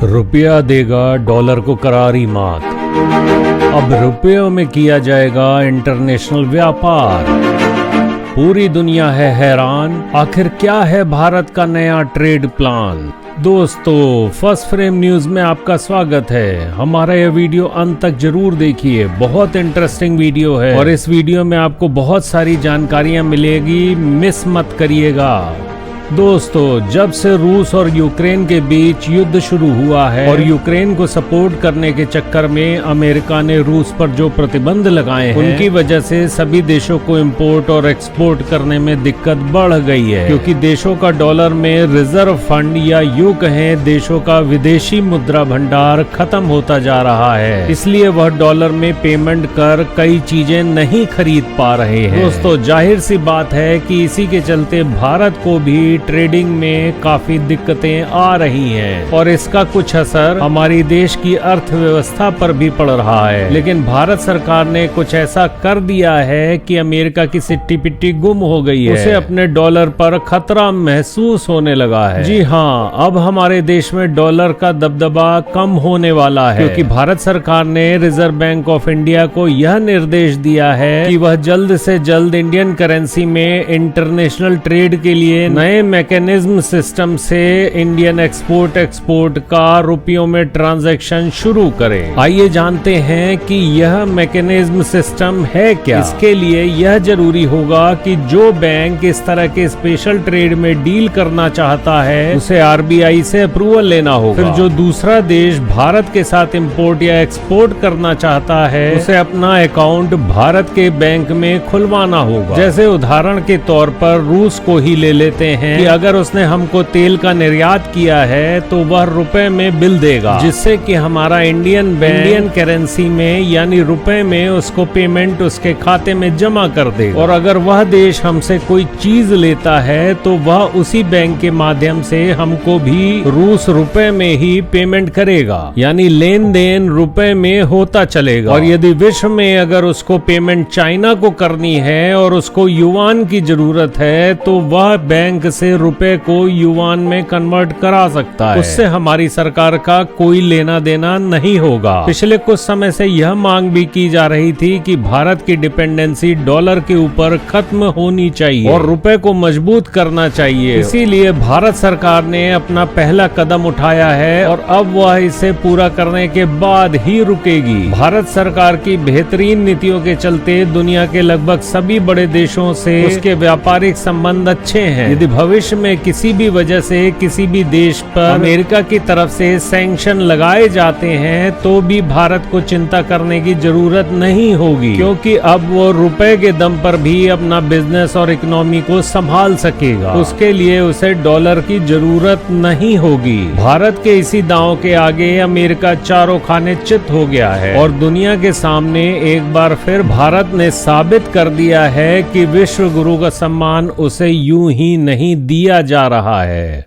रुपया देगा डॉलर को करारी मात। अब रुपयों में किया जाएगा इंटरनेशनल व्यापार। पूरी दुनिया है हैरान, आखिर क्या है भारत का नया ट्रेड प्लान। दोस्तों, फर्स्ट फ्रेम न्यूज में आपका स्वागत है। हमारा यह वीडियो अंत तक जरूर देखिए, बहुत इंटरेस्टिंग वीडियो है और इस वीडियो में आपको बहुत सारी जानकारियां मिलेगी, मिस मत करिएगा। दोस्तों, जब से रूस और यूक्रेन के बीच युद्ध शुरू हुआ है और यूक्रेन को सपोर्ट करने के चक्कर में अमेरिका ने रूस पर जो प्रतिबंध लगाए हैं, उनकी वजह से सभी देशों को इंपोर्ट और एक्सपोर्ट करने में दिक्कत बढ़ गई है, क्योंकि देशों का डॉलर में रिजर्व फंड या यूं कहें देशों का विदेशी मुद्रा भंडार खत्म होता जा रहा है। इसलिए वह डॉलर में पेमेंट कर कई चीजें नहीं खरीद पा रहे हैं। दोस्तों, जाहिर सी बात है कि इसी के चलते भारत को भी ट्रेडिंग में काफी दिक्कतें आ रही हैं और इसका कुछ असर हमारी देश की अर्थव्यवस्था पर भी पड़ रहा है। लेकिन भारत सरकार ने कुछ ऐसा कर दिया है कि अमेरिका की सिट्टी पिट्टी गुम हो गई है, उसे अपने डॉलर पर खतरा महसूस होने लगा है। जी हाँ, अब हमारे देश में डॉलर का दबदबा कम होने वाला है, क्योंकि भारत सरकार ने रिजर्व बैंक ऑफ इंडिया को यह निर्देश दिया है कि वह जल्द से जल्द इंडियन करेंसी में इंटरनेशनल ट्रेड के लिए नए मैकेनिज्म सिस्टम से इंडियन एक्सपोर्ट का रुपयों में ट्रांजैक्शन शुरू करें। आइए जानते हैं कि यह मैकेनिज्म सिस्टम है क्या। इसके लिए यह जरूरी होगा कि जो बैंक इस तरह के स्पेशल ट्रेड में डील करना चाहता है, उसे आरबीआई से अप्रूवल लेना होगा। फिर जो दूसरा देश भारत के साथ इंपोर्ट या एक्सपोर्ट करना चाहता है, उसे अपना अकाउंट भारत के बैंक में खुलवाना होगा। जैसे उदाहरण के तौर पर रूस को ही ले लेते हैं कि अगर उसने हमको तेल का निर्यात किया है तो वह रुपए में बिल देगा, जिससे कि हमारा इंडियन करेंसी में यानी रुपए में उसको पेमेंट उसके खाते में जमा कर देगा। और अगर वह देश हमसे कोई चीज लेता है तो वह उसी बैंक के माध्यम से हमको भी रूस रुपए में ही पेमेंट करेगा, यानी लेन देन रुपए में होता चलेगा। और यदि विश्व में अगर उसको पेमेंट चाइना को करनी है और उसको युआन की जरूरत है, तो वह बैंक से रुपए को युआन में कन्वर्ट करा सकता है। उससे हमारी सरकार का कोई लेना देना नहीं होगा। पिछले कुछ समय से यह मांग भी की जा रही थी कि भारत की डिपेंडेंसी डॉलर के ऊपर खत्म होनी चाहिए और रुपए को मजबूत करना चाहिए। इसीलिए भारत सरकार ने अपना पहला कदम उठाया है और अब वह इसे पूरा करने के बाद ही रुकेगी। भारत सरकार की बेहतरीन नीतियों के चलते दुनिया के लगभग सभी बड़े देशों से उसके व्यापारिक संबंध अच्छे हैं। यदि भविष्य में किसी भी वजह से किसी भी देश पर अमेरिका की तरफ से सैंक्शन लगाए जाते हैं, तो भी भारत को चिंता करने की जरूरत नहीं होगी, क्योंकि अब वो रुपए के दम पर भी अपना बिजनेस और इकोनॉमी को संभाल सकेगा। उसके लिए उसे डॉलर की जरूरत नहीं होगी। भारत के इसी दांव के आगे अमेरिका चारों खाने चित हो गया है और दुनिया के सामने एक बार फिर भारत ने साबित कर दिया है कि विश्व गुरु का सम्मान उसे यूं ही नहीं दिया जा रहा है।